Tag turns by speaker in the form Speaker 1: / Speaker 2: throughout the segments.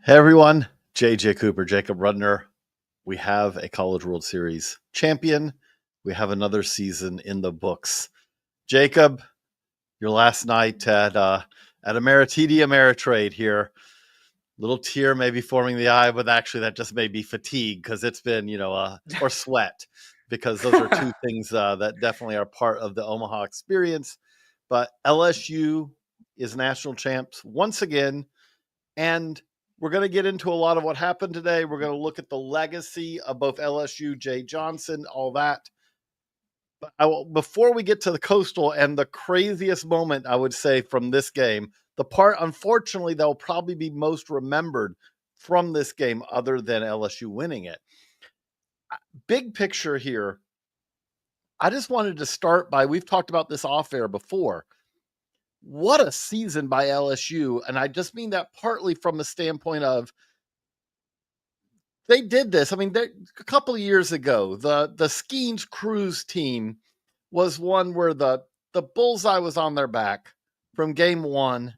Speaker 1: Hey everyone, JJ Cooper, Jacob Rudner. We have a College World Series champion. We have another season in the books. Jacob, your last night at Ameritidia Ameritrade here. Little tear maybe forming the eye, but actually that just may be fatigue because it's been, or sweat, because those are two things that definitely are part of the Omaha experience. But LSU is national champs once again, and we're going to get into a lot of what happened today. We're going to look at the legacy of both LSU, Jay Johnson, all that. But before we get to the Coastal and the craziest moment, I would say, from this game, the part, unfortunately, that will probably be most remembered from this game, other than LSU winning it. Big picture here, I just wanted to start by, we've talked about this off air before. What a season by LSU. And I just mean that partly from the standpoint of, they did this. I mean, a couple of years ago, the Skeens Cruise team was one where the bullseye was on their back from game one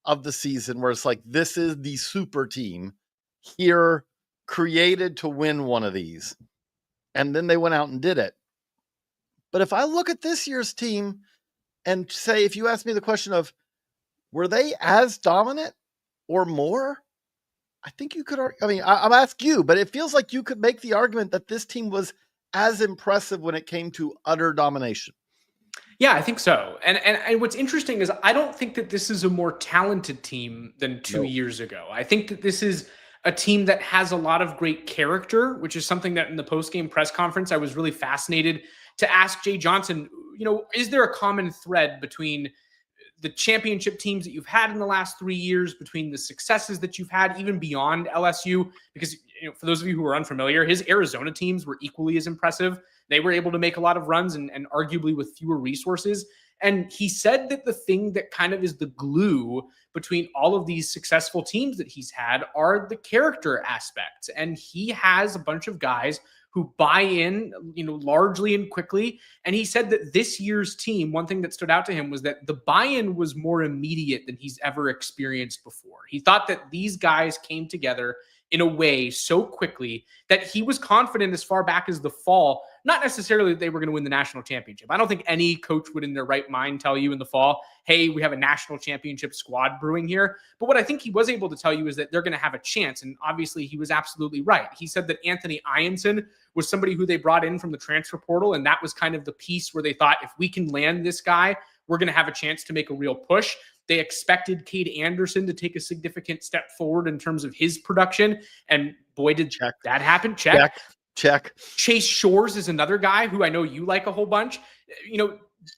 Speaker 1: of the season, where it's like, this is the super team here, created to win one of these. And then they went out and did it. But if I look at this year's team and say, if you ask me the question of, were they as dominant or more? I think you could, I mean, I'll ask you, but it feels like you could make the argument that this team was as impressive when it came to utter domination.
Speaker 2: Yeah, I think so. And what's interesting is I don't think that this is a more talented team than 2 years ago. I think that this is a team that has a lot of great character, which is something that in the post-game press conference, I was really fascinated to ask Jay Johnson, is there a common thread between the championship teams that you've had in the last 3 years, between the successes that you've had, even beyond LSU? Because for those of you who are unfamiliar, his Arizona teams were equally as impressive. They were able to make a lot of runs and arguably with fewer resources. And he said that the thing that kind of is the glue between all of these successful teams that he's had are the character aspects. And he has a bunch of guys who buy in, largely and quickly. And he said that this year's team, one thing that stood out to him was that the buy-in was more immediate than he's ever experienced before. He thought that these guys came together in a way so quickly that he was confident as far back as the fall, not necessarily that they were going to win the national championship. I don't think any coach would in their right mind tell you in the fall, hey, we have a national championship squad brewing here. But what I think he was able to tell you is that they're going to have a chance. And obviously he was absolutely right. He said that Anthony Ianson was somebody who they brought in from the transfer portal. And that was kind of the piece where they thought, if we can land this guy, we're going to have a chance to make a real push. They expected Cade Anderson to take a significant step forward in terms of his production. And boy, did that happen. Check. Chase Shores is another guy who I know you like a whole bunch.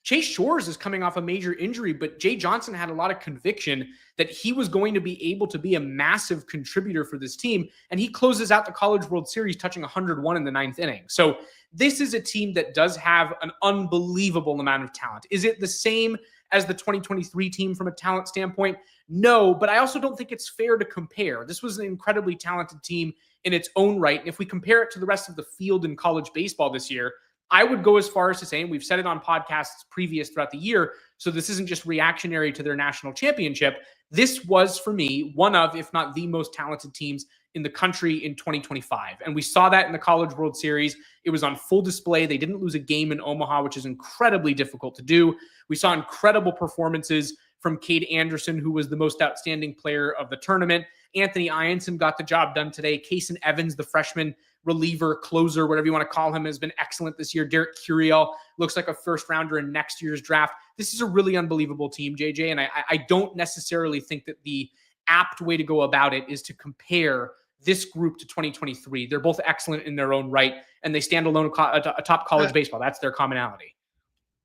Speaker 2: Chase Shores is coming off a major injury, but Jay Johnson had a lot of conviction that he was going to be able to be a massive contributor for this team. And he closes out the College World Series touching 101 in the ninth inning. So this is a team that does have an unbelievable amount of talent. Is it the same as the 2023 team from a talent standpoint? No, but I also don't think it's fair to compare. This was an incredibly talented team in its own right. And if we compare it to the rest of the field in college baseball this year, I would go as far as to say, and we've said it on podcasts previous throughout the year, so this isn't just reactionary to their national championship. This was, for me, one of, if not the most talented teams in the country in 2025. And we saw that in the College World Series. It was on full display. They didn't lose a game in Omaha, which is incredibly difficult to do. We saw incredible performances from Cade Anderson, who was the most outstanding player of the tournament. Anthony Ianson got the job done today. Kason Evans, the freshman reliever, closer, whatever you want to call him, has been excellent this year. Derek Curiel looks like a first rounder in next year's draft. This is a really unbelievable team, JJ, and I don't necessarily think that the apt way to go about it is to compare this group to 2023. They're both excellent in their own right, and they stand alone atop college baseball. That's their commonality.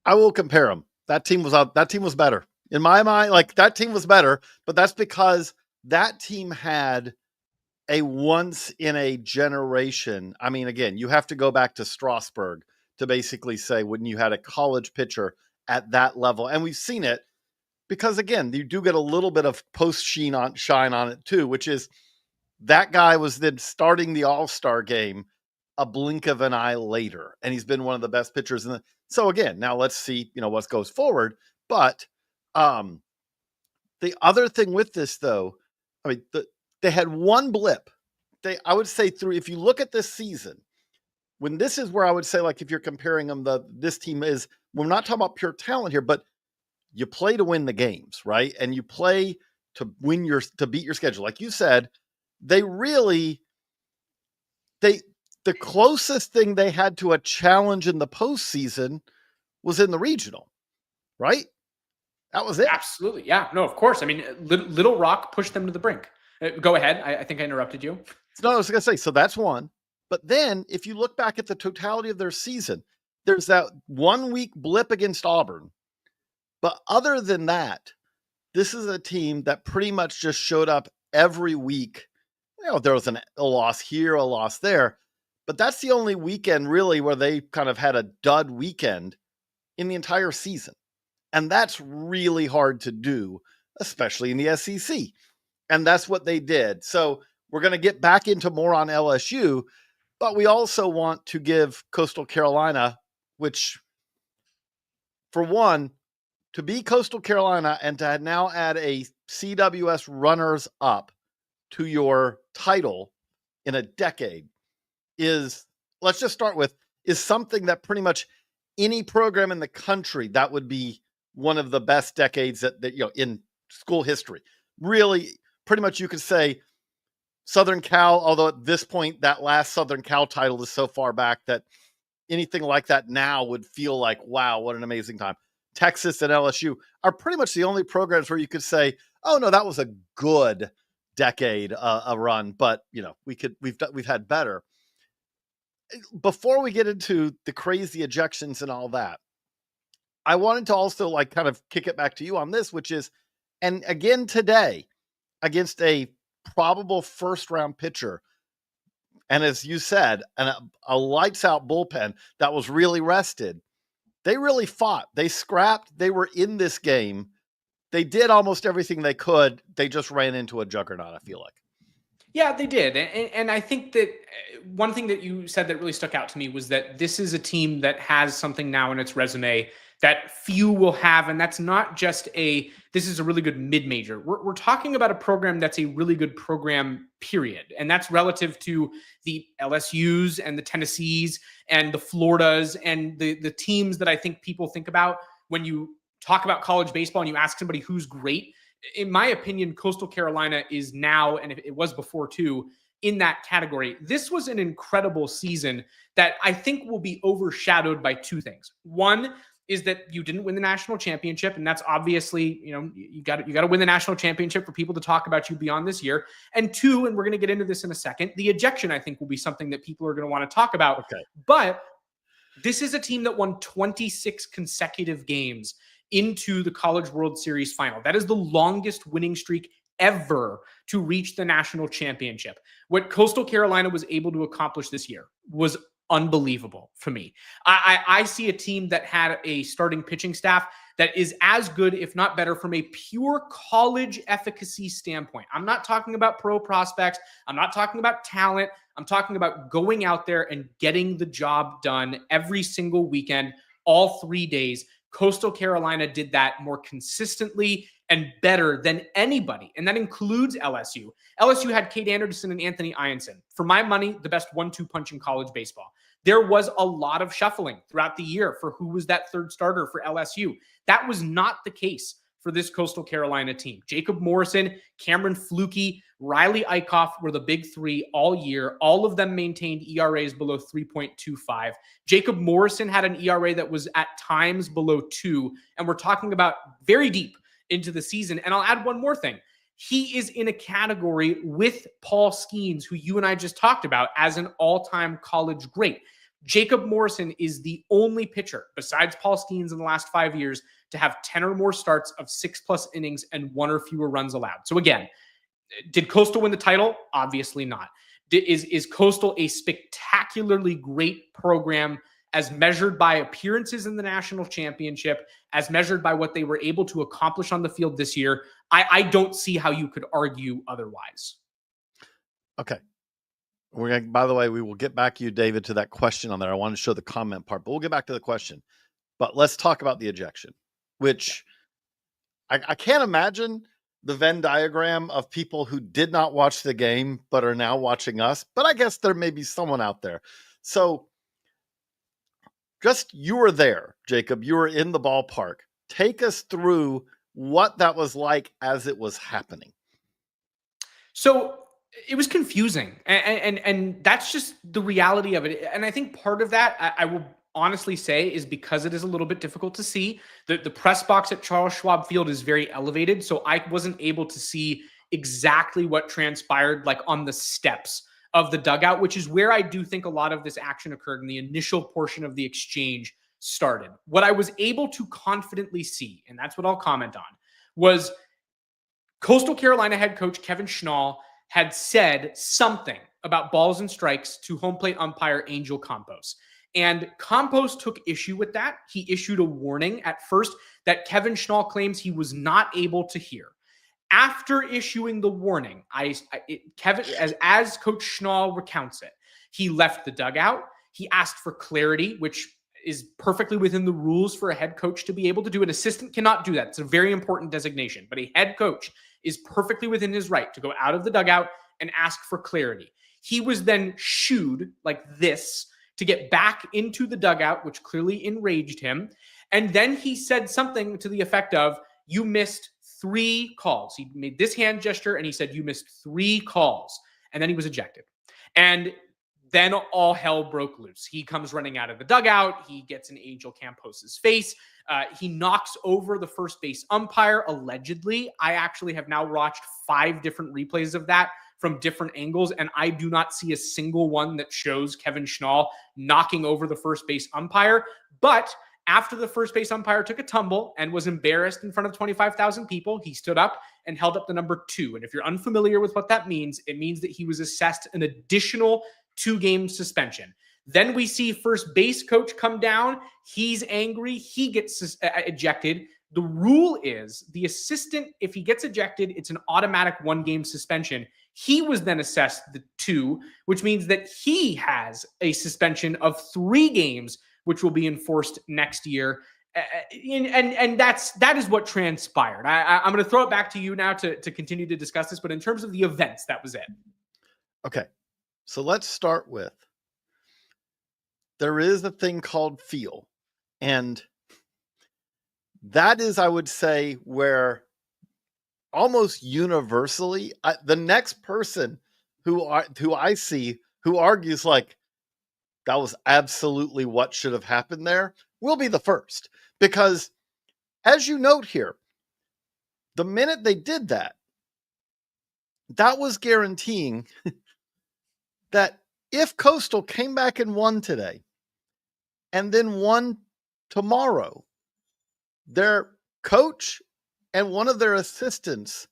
Speaker 1: I will compare them. That team was better. In my mind, that team was better, but that's because that team had a once in a generation. I mean, again, you have to go back to Strasburg to basically say when you had a college pitcher at that level. And we've seen it because, again, you do get a little bit of post shine on it too, which is that guy was then starting the All-Star game a blink of an eye later. And he's been one of the best pitchers. So again, now let's see, what goes forward. But the other thing with this, though, I mean, They had one blip. I would say if you look at this season, when this is where I would say, like, if you're comparing them, this team is, we're not talking about pure talent here, but you play to win the games, right? And you play to beat your schedule. Like you said, the closest thing they had to a challenge in the postseason was in the regional, right? That was it.
Speaker 2: Absolutely. Yeah, no, of course. I mean, Little Rock pushed them to the brink. Go ahead. I think I interrupted you.
Speaker 1: No, I was going to say, so that's one. But then if you look back at the totality of their season, there's that 1 week blip against Auburn. But other than that, this is a team that pretty much just showed up every week. There was a loss here, a loss there. But that's the only weekend really where they kind of had a dud weekend in the entire season. And that's really hard to do, especially in the SEC. And that's what they did. So we're going to get back into more on LSU, but we also want to give Coastal Carolina, which, for one, to be Coastal Carolina and to now add a CWS runners up to your title in a decade is, let's just start with, is something that pretty much any program in the country, that would be one of the best decades that in school history. Really, pretty much you could say Southern Cal, although at this point, that last Southern Cal title is so far back that anything like that now would feel like, wow, what an amazing time. Texas and LSU are pretty much the only programs where you could say, oh no, that was a good decade, a run, but we've had better. Before we get into the crazy ejections and all that, I wanted to also kind of kick it back to you on this, which is, and again today, against a probable first round pitcher, and as you said, a lights out bullpen that was really rested. They really fought. They scrapped. They were in this game. They did almost everything they could. They just ran into a juggernaut, I feel like.
Speaker 2: Yeah, they did. And I think that one thing that you said that really stuck out to me was that this is a team that has something now in its resume that few will have. And that's not just this is a really good mid-major. We're talking about a program that's a really good program, period. And that's relative to the LSUs and the Tennessees and the Floridas and the teams that I think people think about when you talk about college baseball and you ask somebody who's great. In my opinion, Coastal Carolina is now, and it was before too, in that category. This was an incredible season that I think will be overshadowed by two things. One is that you didn't win the national championship, and that's obviously, you got to win the national championship for people to talk about you beyond this year. And two, and we're going to get into this in a second, the ejection, I think, will be something that people are going to want to talk about.
Speaker 1: Okay.
Speaker 2: But this is a team that won 26 consecutive games into the College World Series final. That is the longest winning streak ever to reach the national championship. What Coastal Carolina was able to accomplish this year was unbelievable for me. I see a team that had a starting pitching staff that is as good, if not better, from a pure college efficacy standpoint. I'm not talking about pro prospects. I'm not talking about talent. I'm talking about going out there and getting the job done every single weekend, all 3 days. Coastal Carolina did that more consistently and better than anybody, and that includes LSU. LSU had Cade Anderson and Anthony Ianson. For my money, the best 1-2 punch in college baseball. There was a lot of shuffling throughout the year for who was that third starter for LSU. That was not the case for this Coastal Carolina team. Jacob Morrison, Cameron Fluke, Riley Eichhoff were the big three all year. All of them maintained ERAs below 3.25. Jacob Morrison had an ERA that was at times below 2, and we're talking about very deep into the season. And I'll add one more thing. He is in a category with Paul Skeens, who you and I just talked about, as an all-time college great. Jacob Morrison is the only pitcher, besides Paul Skeens in the last 5 years, to have 10 or more starts of 6+ innings and 1 or fewer runs allowed. So again, did Coastal win the title? Obviously not. Is Coastal a spectacularly great program as measured by appearances in the national championship, as measured by what they were able to accomplish on the field this year? I don't see how you could argue otherwise.
Speaker 1: Okay. By the way, we will get back to you, David, to that question on there. I want to show the comment part, but we'll get back to the question. But let's talk about the ejection, which I can't imagine the Venn diagram of people who did not watch the game but are now watching us. But I guess there may be someone out there. So just you were there, Jacob. You were in the ballpark. Take us through what that was like as it was happening.
Speaker 2: So it was confusing, and that's just the reality of it. And I think part of that, I will honestly say, is because it is a little bit difficult to see. The press box at Charles Schwab Field is very elevated, so I wasn't able to see exactly what transpired, like on the steps of the dugout, which is where I do think a lot of this action occurred in the initial portion of the exchange started. What I was able to confidently see, and that's what I'll comment on, was Coastal Carolina head coach Kevin Schnall had said something about balls and strikes to home plate umpire Angel Campos. And Campos took issue with that. He issued a warning at first that Kevin Schnall claims he was not able to hear. After issuing the warning, Kevin, as Coach Schnall recounts it, he left the dugout. He asked for clarity, which is perfectly within the rules for a head coach to be able to do. An assistant cannot do that. It's a very important designation, but a head coach is perfectly within his right to go out of the dugout and ask for clarity. He was then shooed like this to get back into the dugout, which clearly enraged him. And then he said something to the effect of, "You missed 3 calls." He made this hand gesture and he said, "You missed 3 calls." And then he was ejected. And then all hell broke loose. He comes running out of the dugout. He gets in Angel Campos's face. He knocks over the first base umpire, allegedly. I actually have now watched 5 different replays of that from different angles, and I do not see a single one that shows Kevin Schnall knocking over the first base umpire. But after the first base umpire took a tumble and was embarrassed in front of 25,000 people, he stood up and held up the number 2. And if you're unfamiliar with what that means, it means that he was assessed an additional 2-game suspension. Then we see first base coach come down. He's angry. He gets ejected. The rule is the assistant, if he gets ejected, it's an automatic 1-game suspension. He was then assessed the 2, which means that he has a suspension of 3 games, which will be enforced next year. And that is what transpired. I'm going to throw it back to you now to continue to discuss this. But in terms of the events, that was it.
Speaker 1: Okay. So let's start with, there is a thing called feel. And that is, I would say, where almost universally, the next person who I see who argues like that was absolutely what should have happened there will be the first. Because as you note here, the minute they did that, that was guaranteeing that if Coastal came back and won today and then won tomorrow, their coach and one of their assistants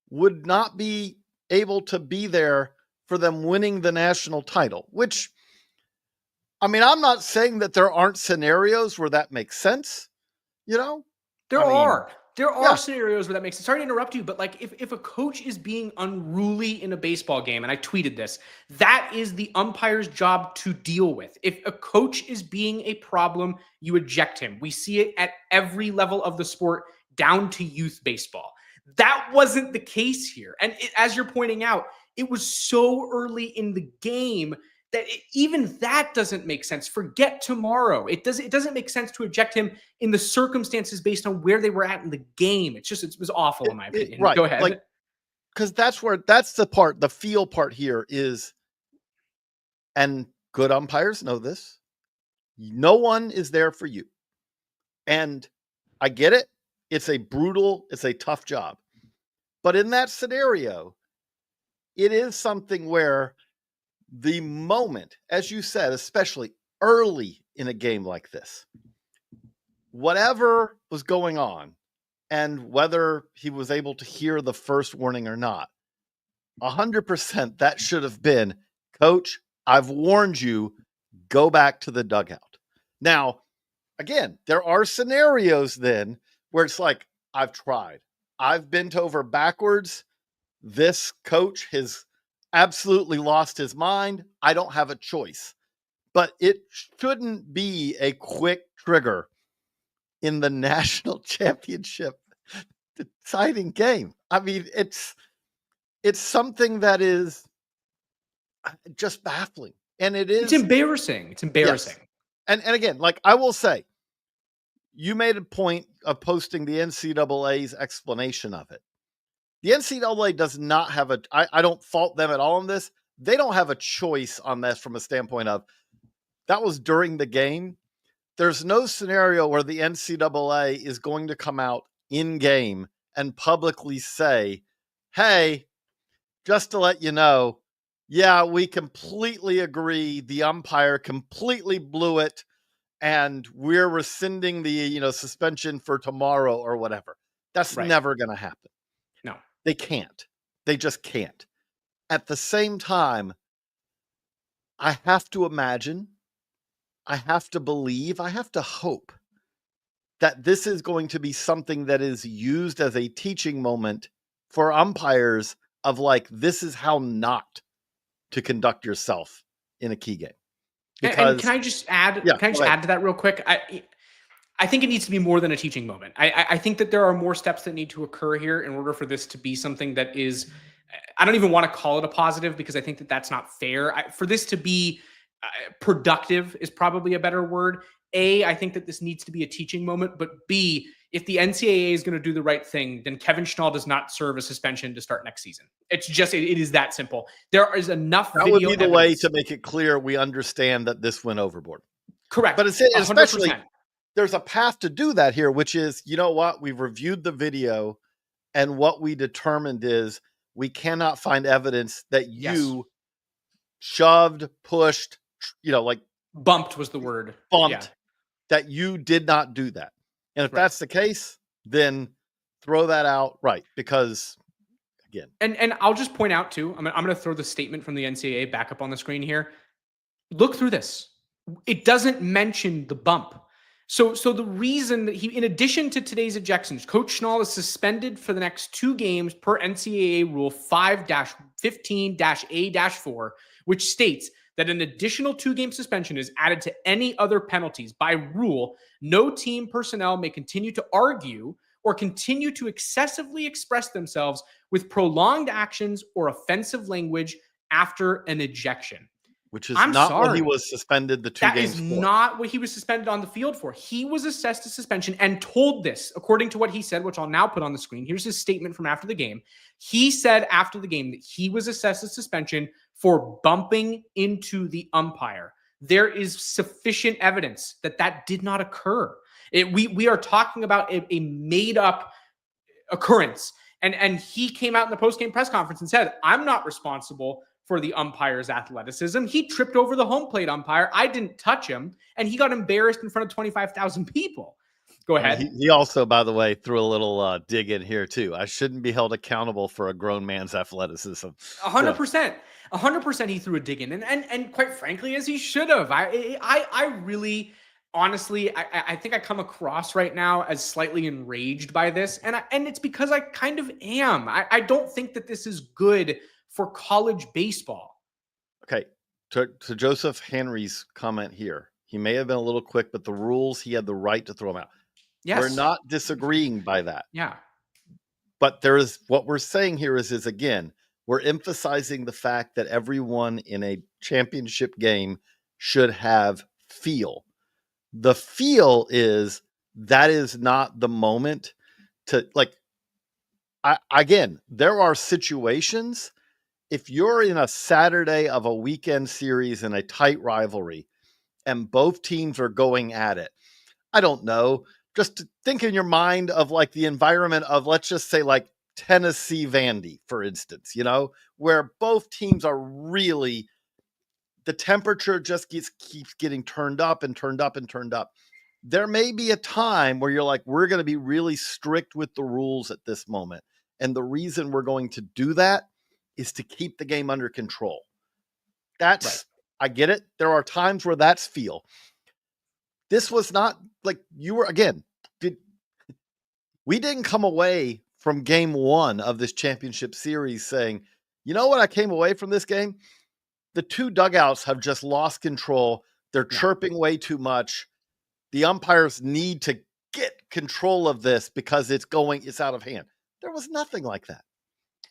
Speaker 1: would not be able to be there for them winning the national title, which, I mean, I'm not saying that there aren't scenarios where that makes sense, you know?
Speaker 2: There are scenarios where that makes sense. Sorry to interrupt you, but like if a coach is being unruly in a baseball game, and I tweeted this, that is the umpire's job to deal with. If a coach is being a problem, you eject him. We see it at every level of the sport, down to youth baseball. That wasn't the case here. And as you're pointing out, it was so early in the game that even that doesn't make sense. Forget tomorrow. It doesn't make sense to eject him in the circumstances based on where they were at in the game. It was awful in my opinion.
Speaker 1: Right.
Speaker 2: Go ahead.
Speaker 1: Like, because that's the part, the feel part here is, and good umpires know this, no one is there for you. And I get it. It's a tough job. But in that scenario, it is something where the moment, as you said, especially early in a game like this, whatever was going on, and whether he was able to hear the first warning or not, 100% that should have been, "Coach, I've warned you, go back to the dugout." Now, again, there are scenarios then where it's like, I've tried. I've bent over backwards. This coach has absolutely lost his mind. I don't have a choice. But it shouldn't be a quick trigger in the national championship deciding game. I mean, it's something that is just baffling. And it
Speaker 2: It's
Speaker 1: is,
Speaker 2: embarrassing. It's embarrassing.
Speaker 1: yes. And again, like I will say, you made a point of posting the NCAA's explanation of it. The NCAA does not have I don't fault them at all in this. They don't have a choice on this from a standpoint of that was during the game. There's no scenario where the NCAA is going to come out in game and publicly say, hey, just to let you know, yeah, we completely agree. The umpire completely blew it, and we're rescinding the suspension for tomorrow or whatever. That's
Speaker 2: Right.
Speaker 1: never going to happen.
Speaker 2: No.
Speaker 1: They can't. They just can't. At the same time, I have to imagine, I have to believe, I have to hope that this is going to be something that is used as a teaching moment for umpires of like, this is how not to conduct yourself in a key game. Because,
Speaker 2: and can I just add?
Speaker 1: yeah,
Speaker 2: Can I just add to that real quick? I think it needs to be more than a teaching moment. I think that there are more steps that need to occur here in order for this to be something that is. I don't even want to call it a positive because I think that that's not fair. For this to be productive is probably a better word. A, I think that this needs to be a teaching moment. But B, if the NCAA is going to do the right thing, then Kevin Schnall does not serve a suspension to start next season. It's just, it is that simple. There is enough
Speaker 1: that
Speaker 2: video
Speaker 1: would be the
Speaker 2: evidence.
Speaker 1: way to make it clear we understand that this went overboard.
Speaker 2: Correct.
Speaker 1: But it's especially, 100%. There's a path to do that here, which is, you know what? We've reviewed the video, and what we determined is we cannot find evidence that you shoved, pushed, like
Speaker 2: bumped was the word.
Speaker 1: Bumped, that you did not do that. And if that's the case, then throw that out, right? Because again,
Speaker 2: and I'll just point out too, I'm going to throw the statement from the NCAA back up on the screen here. Look through this. It doesn't mention the bump. So the reason that in addition to today's ejections, Coach Schnall is suspended for the next 2 games per NCAA Rule 5-15-A-4, which states that an additional 2-game suspension is added to any other penalties. By rule, no team personnel may continue to argue or continue to excessively express themselves with prolonged actions or offensive language after an ejection.
Speaker 1: Which is not what he was suspended the 2 games for.
Speaker 2: That is not what he was suspended on the field for. He was assessed a suspension and told this, according to what he said, which I'll now put on the screen. Here's his statement from after the game. He said after the game that he was assessed a suspension for bumping into the umpire. There is sufficient evidence that that did not occur. We are talking about a made-up occurrence. And he came out in the post-game press conference and said, I'm not responsible for the umpire's athleticism. He tripped over the home plate umpire. I didn't touch him. And he got embarrassed in front of 25,000 people. Go ahead.
Speaker 1: He also, by the way, threw a little dig in here too. I shouldn't be held accountable for a grown man's athleticism.
Speaker 2: 100%. 100% he threw a dig in. And quite frankly, as he should have. I really... Honestly, I think I come across right now as slightly enraged by this. And it's because I kind of am. I don't think that this is good for college baseball.
Speaker 1: Okay. To Joseph Henry's comment here, he may have been a little quick, but the rules, he had the right to throw them out. Yes. We're not disagreeing by that.
Speaker 2: Yeah.
Speaker 1: But what we're saying here is again, we're emphasizing the fact that everyone in a championship game should have feel. The feel is that is not the moment to again, there are situations. If you're in a Saturday of a weekend series in a tight rivalry and both teams are going at it, I don't know, just think in your mind of like the environment of, let's just say like Tennessee Vandy, for instance, where both teams are really, the temperature just keeps getting turned up and turned up and turned up. There may be a time where you're like, we're going to be really strict with the rules at this moment. And the reason we're going to do that is to keep the game under control. That's, right. I get it. There are times where that's feel. This was not like you were, again, we didn't come away from game 1 of this championship series saying, you know what I came away from this game? The 2 dugouts have just lost control. They're chirping way too much. The umpires need to get control of this because it's out of hand. There was nothing like that.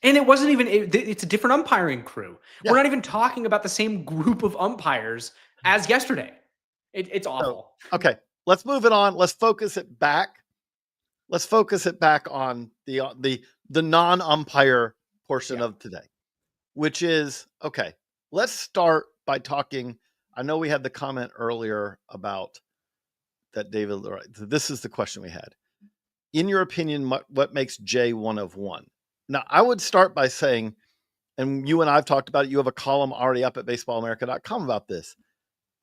Speaker 2: And it wasn't even, it's a different umpiring crew.
Speaker 1: Yeah.
Speaker 2: We're not even talking about the same group of umpires as yesterday. It's awful.
Speaker 1: So, okay, let's move it on. Let's focus it back. Let's focus it back on the non-umpire portion of today, which is, okay, let's start by talking. I know we had the comment earlier about that, David. This is the question we had. In your opinion, what makes Jay one of one? Now, I would start by saying, and you and I have talked about it, you have a column already up at baseballamerica.com about this.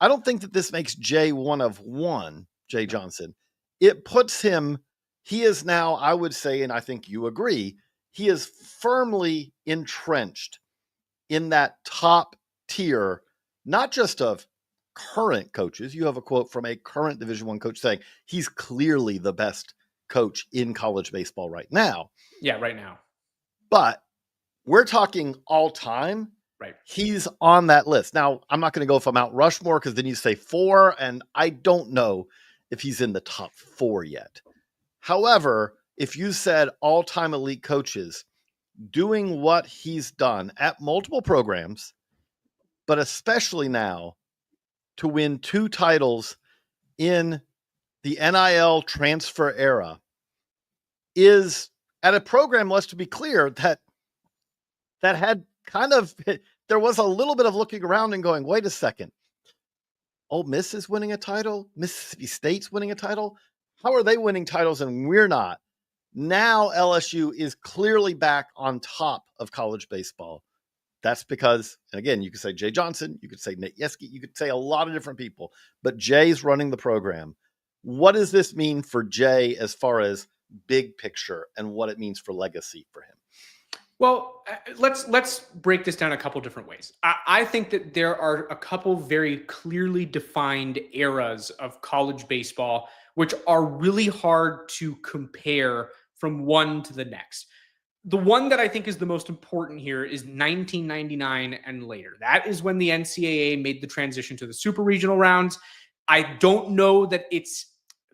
Speaker 1: I don't think that this makes Jay one of one, Jay Johnson. It puts him, he is now, I would say, and I think you agree, he is firmly entrenched in that top tier, not just of current coaches. You have a quote from a current Division I coach saying he's clearly the best coach in college baseball right now.
Speaker 2: Yeah, right now.
Speaker 1: But we're talking all time.
Speaker 2: Right.
Speaker 1: He's on that list. Now, I'm not going to go from Mount Rushmore because then you say 4, and I don't know if he's in the top 4 yet. However, if you said all-time elite coaches doing what he's done at multiple programs, but especially now to win 2 titles in the NIL transfer era, is at a program, let's to be clear, that had kind of, there was a little bit of looking around and going, wait a second, Ole Miss is winning a title, Mississippi State's winning a title. How are they winning titles and we're not? Now LSU is clearly back on top of college baseball. That's because, and again, you could say Jay Johnson, you could say Nate Yeske, you could say a lot of different people, but Jay's running the program. What does this mean for Jay as far as big picture and what it means for legacy for him?
Speaker 2: Well, let's break this down a couple different ways. I think that there are a couple very clearly defined eras of college baseball which are really hard to compare from one to the next. The one that I think is the most important here is 1999 and later. That is when the NCAA made the transition to the super regional rounds. I don't know that it's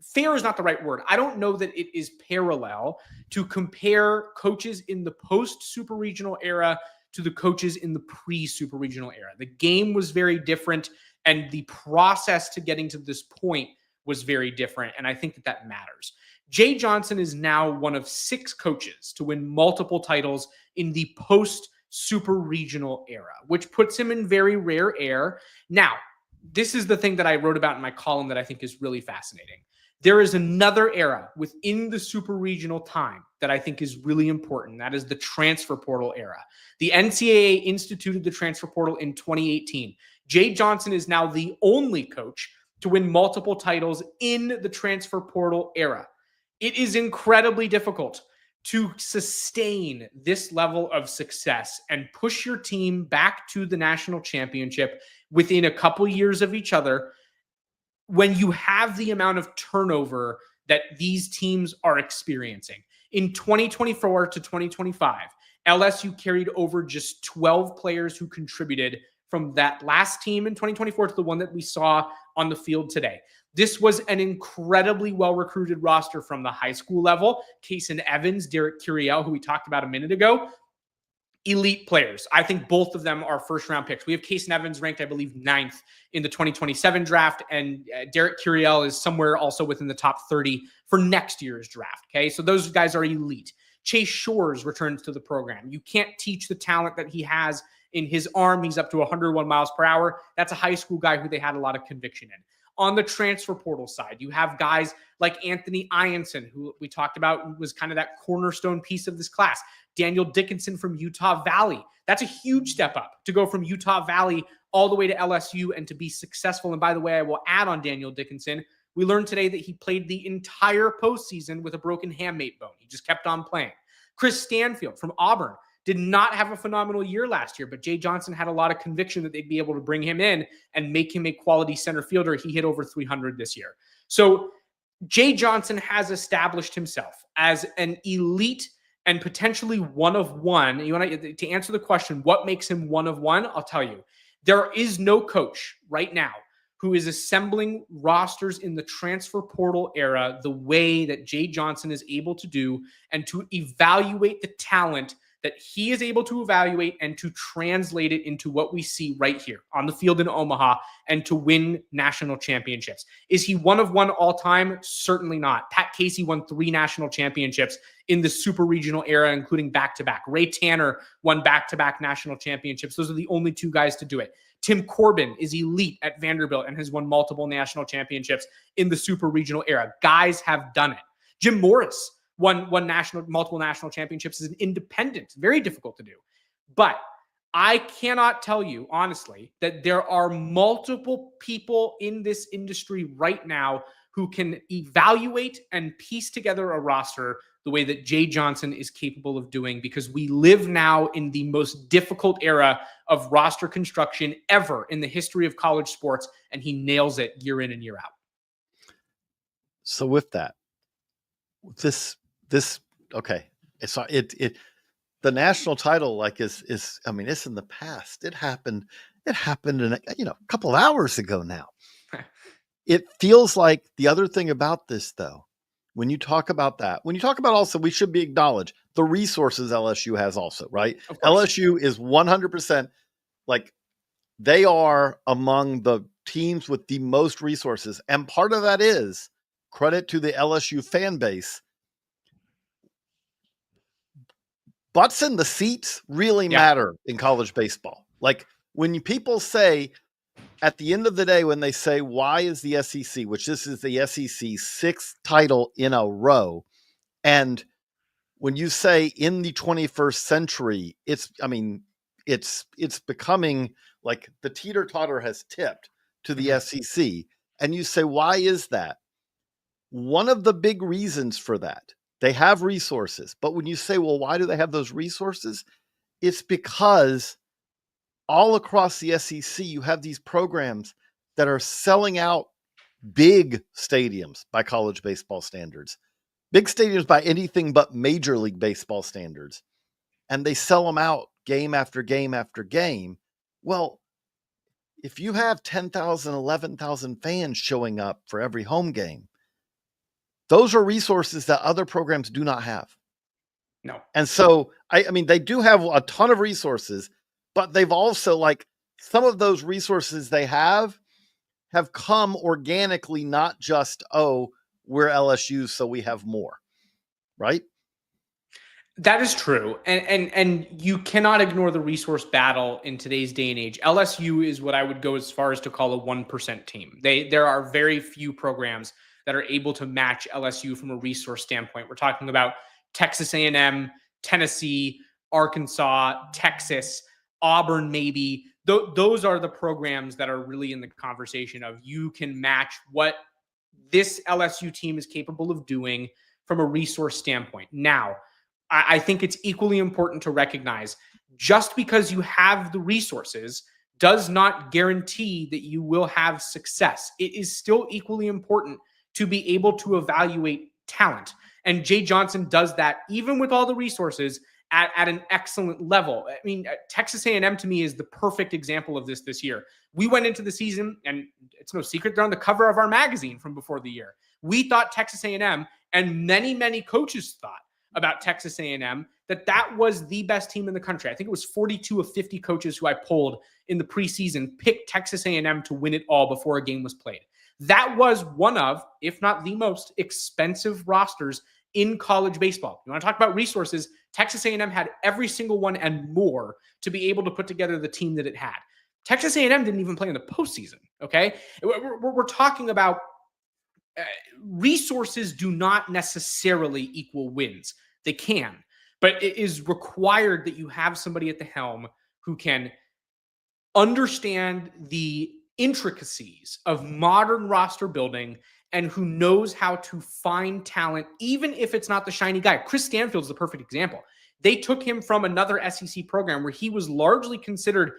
Speaker 2: fair is not the right word. I don't know that it is parallel to compare coaches in the post-super regional era to the coaches in the pre-super regional era. The game was very different, and the process to getting to this point was very different, and I think that that matters. Jay Johnson is now one of 6 coaches to win multiple titles in the post-super regional era, which puts him in very rare air. Now, this is the thing that I wrote about in my column that I think is really fascinating. There is another era within the super regional time that I think is really important. That is the transfer portal era. The NCAA instituted the transfer portal in 2018. Jay Johnson is now the only coach to win multiple titles in the transfer portal era. It is incredibly difficult to sustain this level of success and push your team back to the national championship within a couple years of each other when you have the amount of turnover that these teams are experiencing. In 2024 to 2025, LSU carried over just 12 players who contributed from that last team in 2024 to the one that we saw on the field today. This was an incredibly well-recruited roster from the high school level. Kason Evans, Derek Curiel, who we talked about a minute ago, elite players. I think both of them are first-round picks. We have Kason Evans ranked, I believe, 9th in the 2027 draft, and Derek Curiel is somewhere also within the top 30 for next year's draft, okay? So those guys are elite. Chase Shores returns to the program. You can't teach the talent that he has in his arm. He's up to 101 miles per hour. That's a high school guy who they had a lot of conviction in. On the transfer portal side, you have guys like Anthony Ianson, who we talked about was kind of that cornerstone piece of this class. Daniel Dickinson from Utah Valley. That's a huge step up to go from Utah Valley all the way to LSU and to be successful. And by the way, I will add on Daniel Dickinson, we learned today that he played the entire postseason with a broken hamate bone. He just kept on playing. Chris Stanfield from Auburn did not have a phenomenal year last year, but Jay Johnson had a lot of conviction that they'd be able to bring him in and make him a quality center fielder. He hit over 300 this year. So Jay Johnson has established himself as an elite and potentially one of one. You want to answer the question, what makes him one of one? I'll tell you. There is no coach right now who is assembling rosters in the transfer portal era the way that Jay Johnson is able to do, and to evaluate the talent that he is able to evaluate and to translate it into what we see right here on the field in Omaha and to win national championships. Is he one of one all time? Certainly not. Pat Casey won 3 national championships in the super regional era, including back-to-back. Ray Tanner won back-to-back national championships. Those are the only 2 guys to do it. Tim Corbin is elite at Vanderbilt and has won multiple national championships in the super regional era. Guys have done it. Jim Morris won multiple national championships as an independent. Very difficult to do. But I cannot tell you, honestly, that there are multiple people in this industry right now who can evaluate and piece together a roster the way that Jay Johnson is capable of doing, because we live now in the most difficult era of roster construction ever in the history of college sports, and he nails it year in and year out.
Speaker 1: So with that, okay. The national title, like, is I mean, it's in the past. It happened in a couple of hours ago now. It feels like the other thing about this, though, when you talk about also, we should be acknowledged the resources LSU has also, right? LSU is 100%, like, they are among the teams with the most resources. And part of that is credit to the LSU fan base. Butts in the seats really matter in college baseball. Like, when people say, at the end of the day, when they say, why is the SEC, which this is the SEC's 6th title in a row, and when you say in the 21st century, it's becoming like the teeter-totter has tipped to the SEC, and you say, why is that? One of the big reasons for that, they have resources. But when you say, well, why do they have those resources? It's because all across the SEC, you have these programs that are selling out big stadiums by college baseball standards, big stadiums by anything but Major League Baseball standards. And they sell them out game after game after game. Well, if you have 10,000, 11,000 fans showing up for every home game, those are resources that other programs do not have.
Speaker 2: No.
Speaker 1: And so, I mean, they do have a ton of resources, but they've also, like, some of those resources they have come organically, not just, oh, we're LSU, so we have more, right?
Speaker 2: That is true. And you cannot ignore the resource battle in today's day and age. LSU is what I would go as far as to call a 1% team. There are very few programs that are able to match LSU from a resource standpoint. We're talking about Texas A&M, Tennessee, Arkansas, Texas, Auburn, maybe. Those are the programs that are really in the conversation of, you can match what this LSU team is capable of doing from a resource standpoint. Now, I think it's equally important to recognize, just because you have the resources does not guarantee that you will have success. It is still equally important to be able to evaluate talent. And Jay Johnson does that even with all the resources at an excellent level. I mean, Texas A&M to me is the perfect example of this year. We went into the season, and it's no secret, they're on the cover of our magazine from before the year. We thought Texas A&M, and many, many coaches thought about Texas A&M, that was the best team in the country. I think it was 42 of 50 coaches who I polled in the preseason picked Texas A&M to win it all before a game was played. That was one of, if not the most expensive rosters in college baseball. You want to talk about resources? Texas A&M had every single one and more to be able to put together the team that it had. Texas A&M didn't even play in the postseason, okay? We're talking about resources do not necessarily equal wins. They can, but it is required that you have somebody at the helm who can understand the intricacies of modern roster building and who knows how to find talent, even if it's not the shiny guy. Chris Stanfield's the perfect example. They took him from another SEC program where he was largely considered,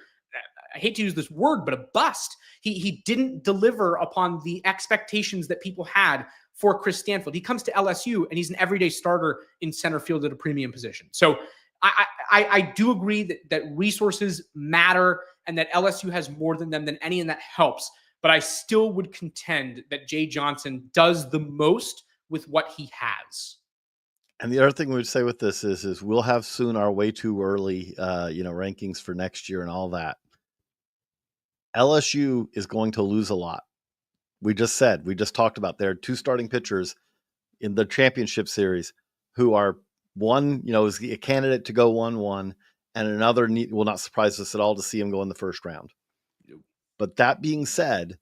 Speaker 2: I hate to use this word, but a bust. He didn't deliver upon the expectations that people had for Chris Stanfield. He comes to LSU and he's an everyday starter in center field at a premium position. So I do agree that resources matter and that LSU has more than them than any, and that helps. but I still would contend that Jay Johnson does the most with what he has.
Speaker 1: And the other thing we would say with this is we'll have soon our way too early, rankings for next year and all that. LSU is going to lose a lot. We just talked about there are 2 starting pitchers in the championship series who are one, is a candidate to go 1-1, and another will not surprise us at all to see him go in the first round. But that being said,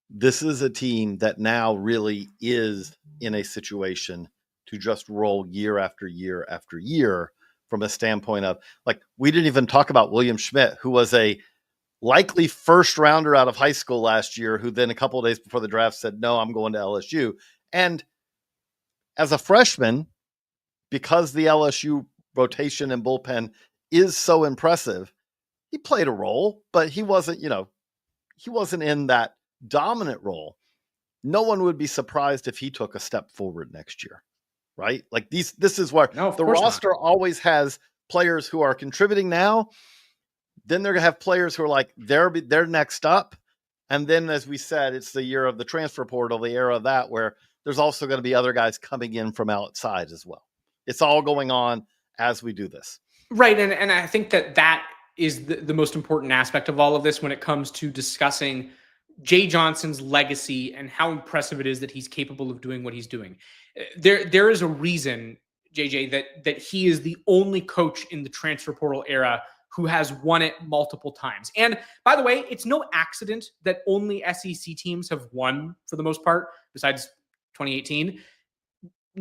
Speaker 1: this is a team that now really is in a situation to just roll year after year after year from a standpoint of, like, we didn't even talk about William Schmidt, who was a likely first rounder out of high school last year, who then a couple of days before the draft said, no, I'm going to LSU. And as a freshman, because the LSU rotation and bullpen is so impressive, he played a role, but he wasn't in that dominant role. No one would be surprised if he took a step forward next year, right? Like this is where the roster always has players who are contributing now. Then they're going to have players who are like, they're next up. And then, as we said, it's the year of the transfer portal, the era of that, where there's also going to be other guys coming in from outside as well. It's all going on as we do this.
Speaker 2: Right. And I think that is the most important aspect of all of this when it comes to discussing Jay Johnson's legacy and how impressive it is that he's capable of doing what he's doing. There is a reason, JJ, that he is the only coach in the transfer portal era who has won it multiple times. And by the way, it's no accident that only SEC teams have won for the most part, besides 2018.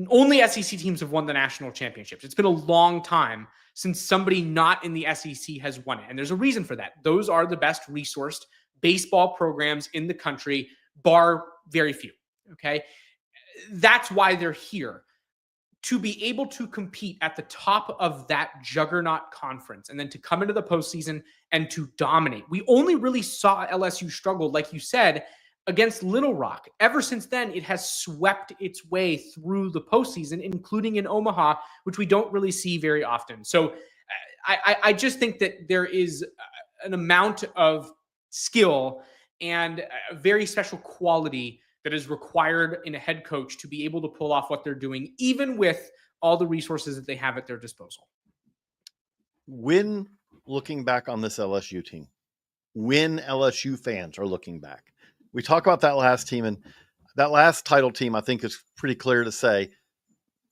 Speaker 2: Only SEC teams have won the national championships. It's been a long time since somebody not in the SEC has won it. And there's a reason for that. Those are the best resourced baseball programs in the country, bar very few. Okay. That's why they're here. To be able to compete at the top of that juggernaut conference and then to come into the postseason and to dominate. We only really saw LSU struggle, like you said, against Little Rock. Ever since then, it has swept its way through the postseason, including in Omaha, which we don't really see very often. So I just think that there is an amount of skill and a very special quality that is required in a head coach to be able to pull off what they're doing, even with all the resources that they have at their disposal.
Speaker 1: When looking back on this LSU team, when LSU fans are looking back, we talk about that last team, and that last title team, I think it's pretty clear to say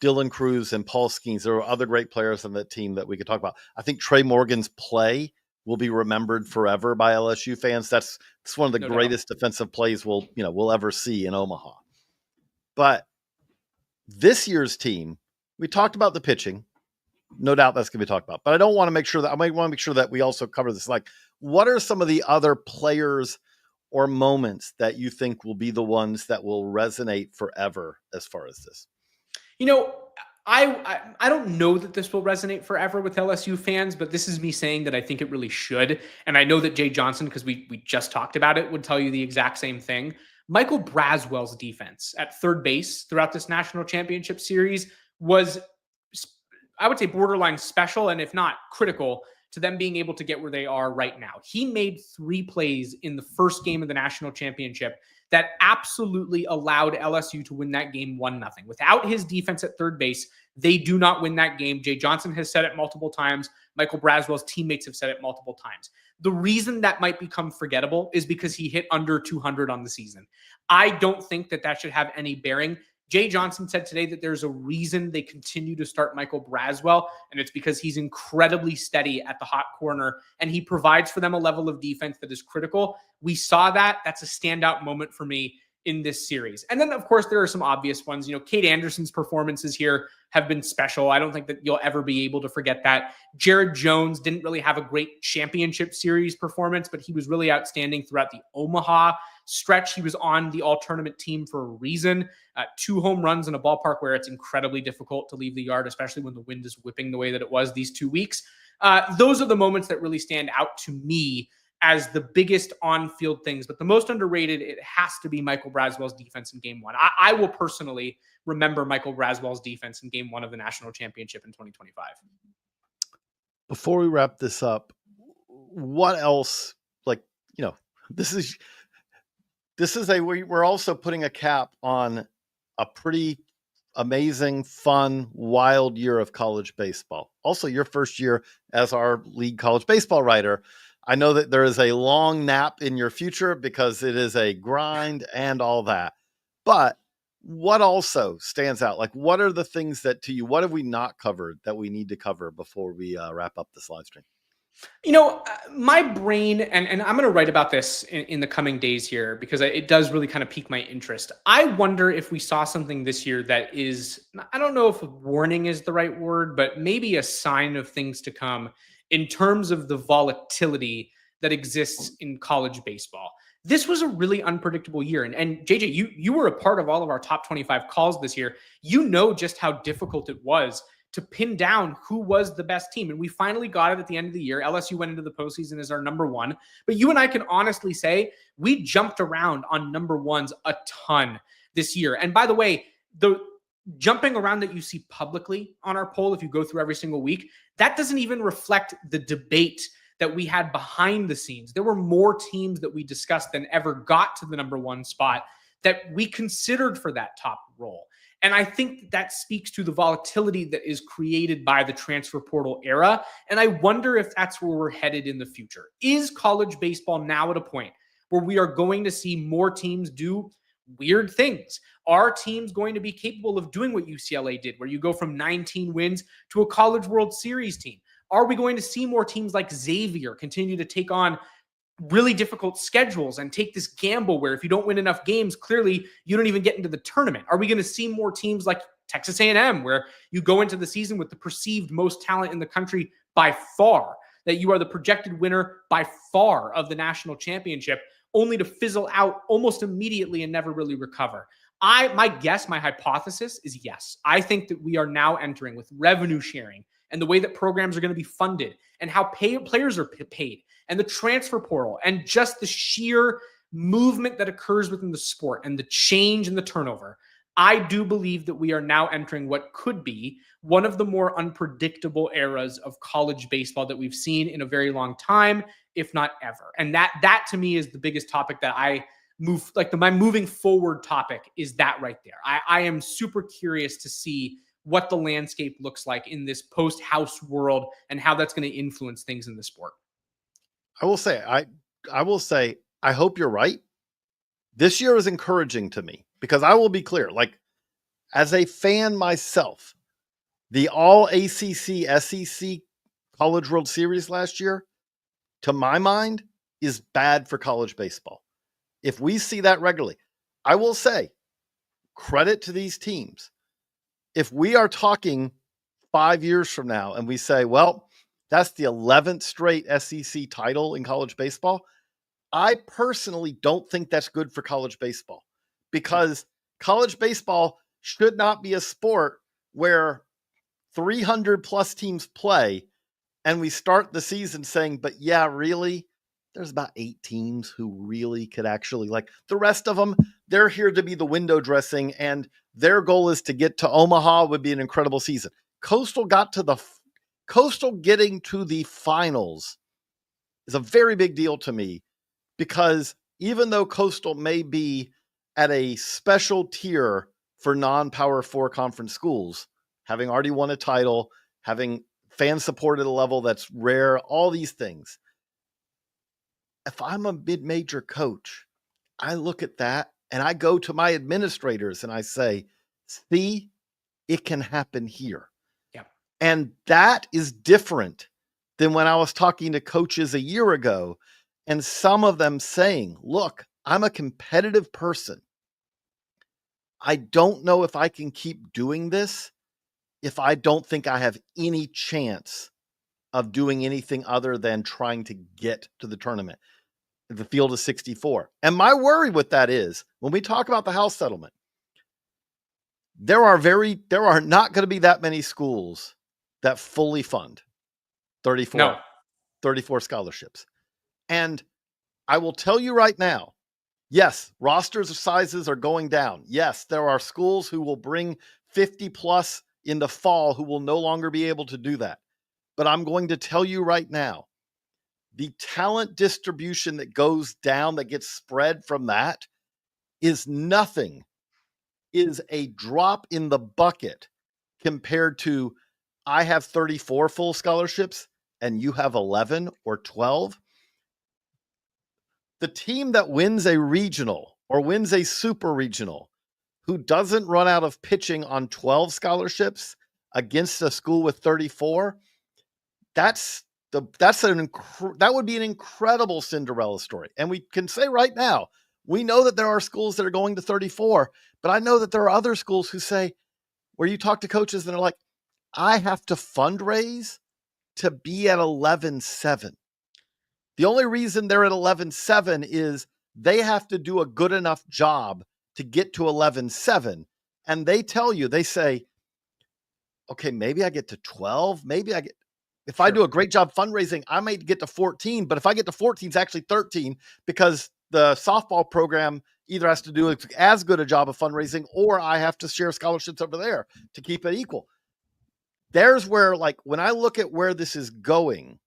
Speaker 1: Dylan Cruz and Paul Skeens. There were other great players on that team that we could talk about. I think Trey Morgan's play will be remembered forever by LSU fans. That's one of the greatest defensive plays we'll ever see in Omaha. But this year's team, we talked about the pitching. No doubt that's going to be talked about. But I want to make sure that we also cover this. Like, what are some of the other players or moments that you think will be the ones that will resonate forever as far as this?
Speaker 2: I don't know that this will resonate forever with LSU fans, but this is me saying that I think it really should. And I know that Jay Johnson, because we just talked about it, would tell you the exact same thing. Michael Braswell's defense at third base throughout this national championship series was, I would say, borderline special, and if not critical, to them being able to get where they are right now. He made 3 plays in the first game of the national championship that absolutely allowed LSU to win that game 1-0. Without his defense at third base, they do not win that game. Jay Johnson has said it multiple times. Michael Braswell's teammates have said it multiple times. The reason that might become forgettable is because he hit under 200 on the season. I don't think that should have any bearing. Jay Johnson said today that there's a reason they continue to start Michael Braswell, and it's because he's incredibly steady at the hot corner, and he provides for them a level of defense that is critical. We saw that. That's a standout moment for me in this series. And then, of course, there are some obvious ones. Kate Anderson's performances here have been special. I don't think that you'll ever be able to forget that. Jared Jones didn't really have a great championship series performance, but he was really outstanding throughout the Omaha stretch. He was on the all-tournament team for a reason. 2 home runs in a ballpark where it's incredibly difficult to leave the yard, especially when the wind is whipping the way that it was these 2 weeks. Those are the moments that really stand out to me as the biggest on-field things. But the most underrated, it has to be Michael Braswell's defense in Game 1. I will personally remember Michael Braswell's defense in Game 1 of the national championship in 2025.
Speaker 1: Before we wrap this up, what else, this is we're also putting a cap on a pretty amazing, fun, wild year of college baseball. Also, your first year as our league college baseball writer. I know that there is a long nap in your future because it is a grind and all that. But what also stands out? Like, what are the things that to you, what have we not covered that we need to cover before we wrap up this live stream?
Speaker 2: My brain, and I'm going to write about this in the coming days here because it does really kind of pique my interest. I wonder if we saw something this year that is, I don't know if warning is the right word, but maybe a sign of things to come in terms of the volatility that exists in college baseball. This was a really unpredictable year. And JJ, you were a part of all of our top 25 calls this year. You know just how difficult it was to pin down who was the best team. And we finally got it at the end of the year. LSU went into the postseason as our number one. But you and I can honestly say we jumped around on number ones a ton this year. And by the way, the jumping around that you see publicly on our poll, if you go through every single week, that doesn't even reflect the debate that we had behind the scenes. There were more teams that we discussed than ever got to the number one spot that we considered for that top role. And I think that speaks to the volatility that is created by the transfer portal era. And I wonder if that's where we're headed in the future. Is college baseball now at a point where we are going to see more teams do weird things? Are teams going to be capable of doing what UCLA did, where you go from 19 wins to a College World Series team? Are we going to see more teams like Xavier continue to take on really difficult schedules and take this gamble where if you don't win enough games, clearly you don't even get into the tournament? Are we going to see more teams like Texas A&M where you go into the season with the perceived most talent in the country by far, that you are the projected winner by far of the national championship, only to fizzle out almost immediately and never really recover? My hypothesis is yes. I think that we are now entering with revenue sharing and the way that programs are going to be funded and how players are paid and the transfer portal and just the sheer movement that occurs within the sport and the change and the turnover. I do believe that we are now entering what could be one of the more unpredictable eras of college baseball that we've seen in a very long time, if not ever. And that to me is the biggest topic that I move, my moving forward topic is that right there. I am super curious to see what the landscape looks like in this post-house world and how that's going to influence things in the sport.
Speaker 1: I will say, I hope you're right. This year is encouraging to me because I will be clear, like as a fan myself, the all ACC SEC College World Series last year, to my mind, is bad for college baseball. If we see that regularly, I will say credit to these teams. If we are talking 5 years from now and we say, well, that's the 11th straight SEC title in college baseball, I personally don't think that's good for college baseball because college baseball should not be a sport where 300 plus teams play and we start the season saying, but yeah, really, there's about 8 teams who really could actually, like the rest of them, they're here to be the window dressing and their goal is to get to Omaha would be an incredible season. Coastal getting to the finals is a very big deal to me because even though Coastal may be at a special tier for non-Power 4 conference schools, having already won a title, having fan support at a level that's rare, all these things. If I'm a mid-major coach, I look at that and I go to my administrators and I say, see, it can happen here.
Speaker 2: Yeah.
Speaker 1: And that is different than when I was talking to coaches a year ago and some of them saying, look, I'm a competitive person. I don't know if I can keep doing this if I don't think I have any chance of doing anything other than trying to get to the tournament. The field is 64. And my worry with that is when we talk about the house settlement, there are not going to be that many schools that fully fund 34 scholarships. And I will tell you right now, yes, rosters sizes are going down. Yes, there are schools who will bring 50 plus in the fall who will no longer be able to do that. But I'm going to tell you right now, the talent distribution that goes down, that gets spread from that is nothing, is a drop in the bucket compared to I have 34 full scholarships and you have 11 or 12. The team that wins a regional or wins a super regional who doesn't run out of pitching on 12 scholarships against a school with 34, that would be an incredible Cinderella story. And we can say right now, we know that there are schools that are going to 34, but I know that there are other schools who say, where you talk to coaches that are like, I have to fundraise to be at 11-7. The only reason they're at 11-7 is they have to do a good enough job to get to 11-7. And they tell you, they say, okay, maybe I get to 12. Maybe I get, if I do a great job fundraising, I may get to 14. But if I get to 14, it's actually 13 because the softball program either has to do as good a job of fundraising or I have to share scholarships over there to keep it equal. There's where, like, when I look at where this is going,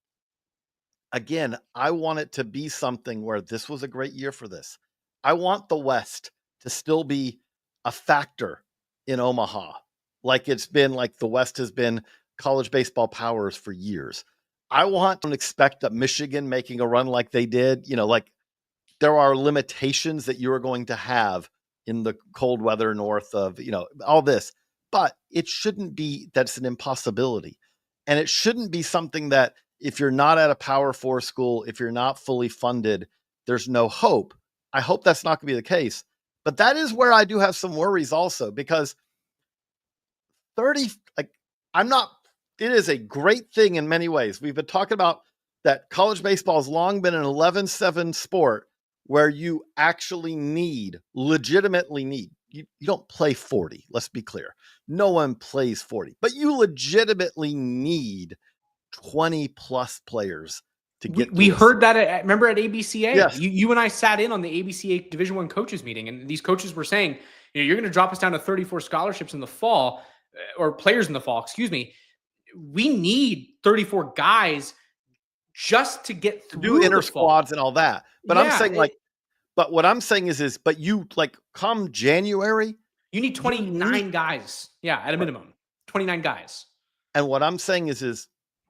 Speaker 1: again, I want it to be something where this was a great year for this. I want the West to still be a factor in Omaha, like it's been, like the West has been college baseball powers for years. I want to expect that Michigan making a run like they did, like there are limitations that you are going to have in the cold weather north of, all this, but it shouldn't be that's an impossibility. And it shouldn't be something that if you're not at a Power 4 school, if you're not fully funded, there's no hope. I hope that's not going to be the case. But that is where I do have some worries also, because 30, like, it is a great thing in many ways. We've been talking about that college baseball has long been an 11-7 sport where you actually legitimately need, you don't play 40. Let's be clear. No one plays 40, but you legitimately need 20 plus players to get.
Speaker 2: We heard that remember at ABCA.
Speaker 1: Yes.
Speaker 2: You and I sat in on the ABCA Division I coaches meeting, and these coaches were saying, you're going to drop us down to 34 scholarships in the fall, or players in the fall. Excuse me. We need 34 guys just to get through
Speaker 1: do inter squads and all that. But
Speaker 2: yeah,
Speaker 1: I'm saying but what I'm saying is, but you, like, come January,
Speaker 2: you need 29 guys. Yeah, at a minimum, 29 guys.
Speaker 1: And what I'm saying is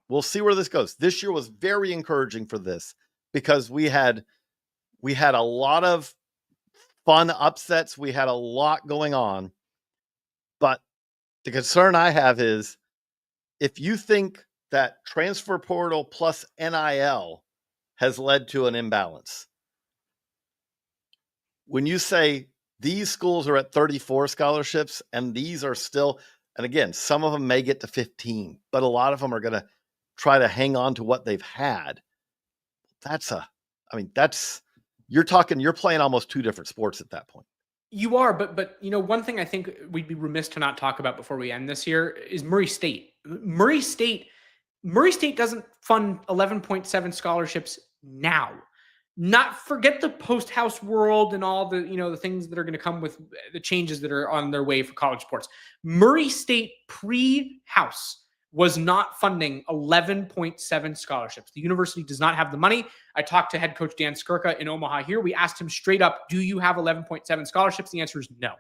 Speaker 1: we'll see where this goes. This year was very encouraging for this because we had a lot of fun upsets. We had a lot going on. But the concern I have is if you think that transfer portal plus NIL has led to an imbalance, when you say these schools are at 34 scholarships and these are still, and again, some of them may get to 15, but a lot of them are going to try to hang on to what they've had. You're playing almost two different sports at that point.
Speaker 2: You are, but one thing I think we'd be remiss to not talk about before we end this year is Murray State. Murray State doesn't fund 11.7 scholarships now. Not forget the post-house world and all the, the things that are going to come with the changes that are on their way for college sports. Murray State pre-house was not funding 11.7 scholarships. The university does not have the money. I talked to head coach Dan Skirka in Omaha here. We asked him straight up, do you have 11.7 scholarships? The answer is no.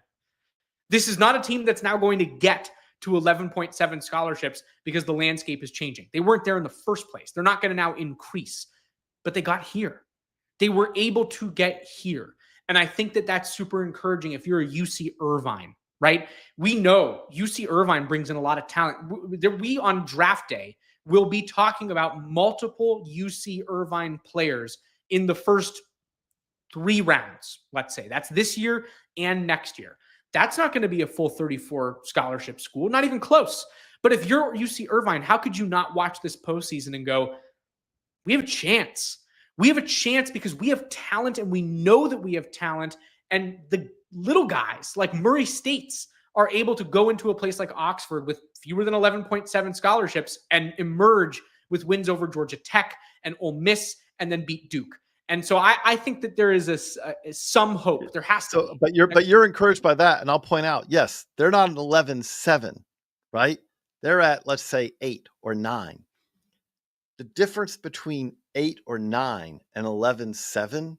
Speaker 2: This is not a team that's now going to get to 11.7 scholarships because the landscape is changing. They weren't there in the first place. They're not going to now increase, but they got here. They were able to get here. And I think that that's super encouraging if you're a UC Irvine, right? We know UC Irvine brings in a lot of talent. We on draft day will be talking about multiple UC Irvine players in the first 3 rounds, let's say. That's this year and next year. That's not going to be a full 34 scholarship school, not even close. But if you're UC Irvine, how could you not watch this postseason and go, we have a chance? We have a chance because we have talent and we know that we have talent. And the little guys like Murray State's are able to go into a place like Oxford with fewer than 11.7 scholarships and emerge with wins over Georgia Tech and Ole Miss and then beat Duke. And so I think that there is some hope. There has to be.
Speaker 1: But you're encouraged by that. And I'll point out, yes, they're not an 11-7, right? They're at, let's say, 8 or 9. The difference between 8 or 9 and 11-7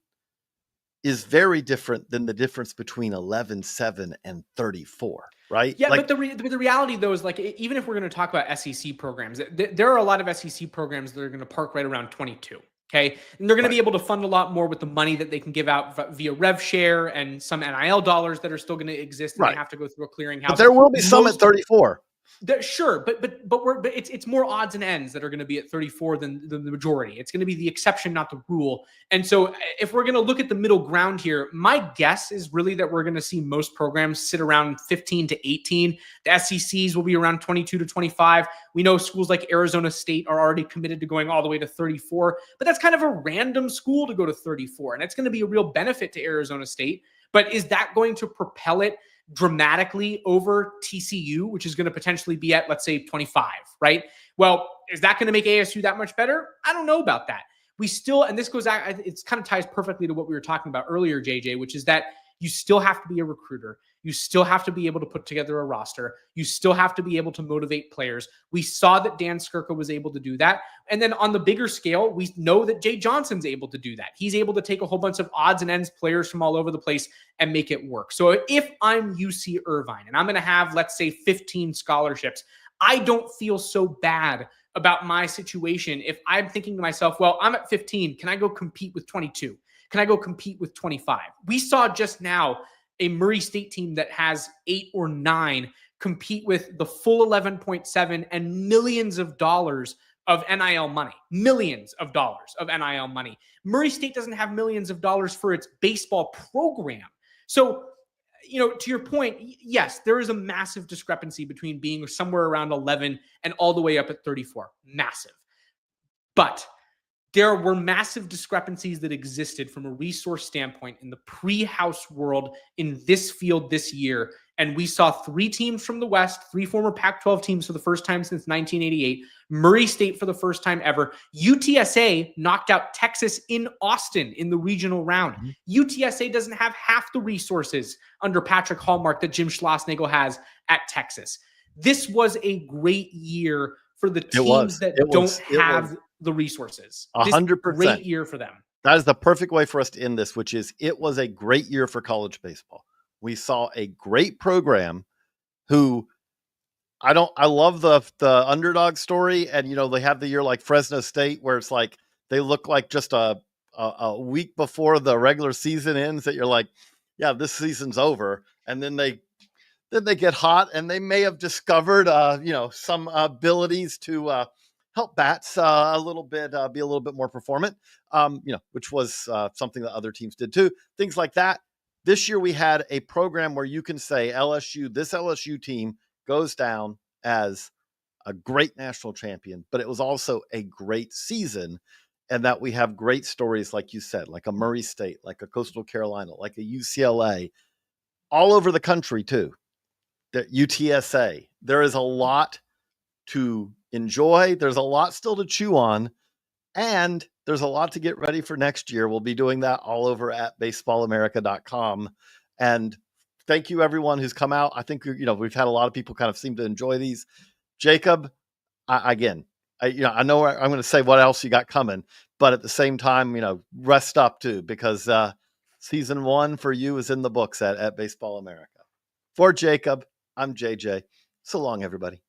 Speaker 1: is very different than the difference between 11-7 and 34, right?
Speaker 2: Yeah, but the reality though is like, even if we're going to talk about SEC programs, there are a lot of SEC programs that are going to park right around 22. Okay. And they're going to be able to fund a lot more with the money that they can give out via rev share and some NIL dollars that are still going to exist. And they have to go through a clearinghouse.
Speaker 1: But there will be some at 34.
Speaker 2: Sure, but it's more odds and ends that are going to be at 34 than the majority. It's going to be the exception, not the rule. And so, if we're going to look at the middle ground here, my guess is really that we're going to see most programs sit around 15 to 18. The SECs will be around 22 to 25. We know schools like Arizona State are already committed to going all the way to 34, but that's kind of a random school to go to 34, and it's going to be a real benefit to Arizona State. But is that going to propel it dramatically over TCU, which is going to potentially be at, let's say, 25, right? Well, is that going to make ASU that much better? I don't know about that. We still, and this goes out, it's kind of ties perfectly to what we were talking about earlier, JJ, which is that you still have to be a recruiter. You still have to be able to put together a roster. You still have to be able to motivate players. We saw that Dan Skirka was able to do that. And then on the bigger scale, we know that Jay Johnson's able to do that. He's able to take a whole bunch of odds and ends players from all over the place and make it work. So if I'm UC Irvine and I'm going to have, let's say, 15 scholarships, I don't feel so bad about my situation if I'm thinking to myself, well, I'm at 15. Can I go compete with 22? Can I go compete with 25? We saw just now a Murray State team that has 8 or 9 compete with the full 11.7 and millions of dollars of NIL money. Millions of dollars of NIL money. Murray State doesn't have millions of dollars for its baseball program. So, to your point, yes, there is a massive discrepancy between being somewhere around 11 and all the way up at 34. Massive. But there were massive discrepancies that existed from a resource standpoint in the pre-house world in this field this year. And we saw 3 teams from the West, 3 former Pac-12 teams for the first time since 1988, Murray State for the first time ever. UTSA knocked out Texas in Austin in the regional round. UTSA doesn't have half the resources under Patrick Hallmark that Jim Schlossnagle has at Texas. This was a great year for the teams that don't have the resources.
Speaker 1: 100%.
Speaker 2: Great year for them.
Speaker 1: That is the perfect way for us to end this, which is it was a great year for college baseball. We saw a great program who I love the underdog story. And, they have the year like Fresno State where it's like they look like just a week before the regular season ends that you're like, yeah, this season's over. And then they get hot and they may have discovered, some abilities to help bats a little bit, be a little bit more performant, which was something that other teams did too. Things like that. This year we had a program where you can say this LSU team goes down as a great national champion, but it was also a great season. And that we have great stories, like you said, like a Murray State, like a Coastal Carolina, like a UCLA, all over the country too. The UTSA. There is a lot to enjoy. There's a lot still to chew on. And there's a lot to get ready for next year. We'll be doing that all over at baseballamerica.com. And thank you, everyone who's come out. I think, we've had a lot of people kind of seem to enjoy these. Jacob, I know I'm going to say what else you got coming, but at the same time, rest up too, because season 1 for you is in the books at Baseball America. For Jacob, I'm JJ. So long, everybody.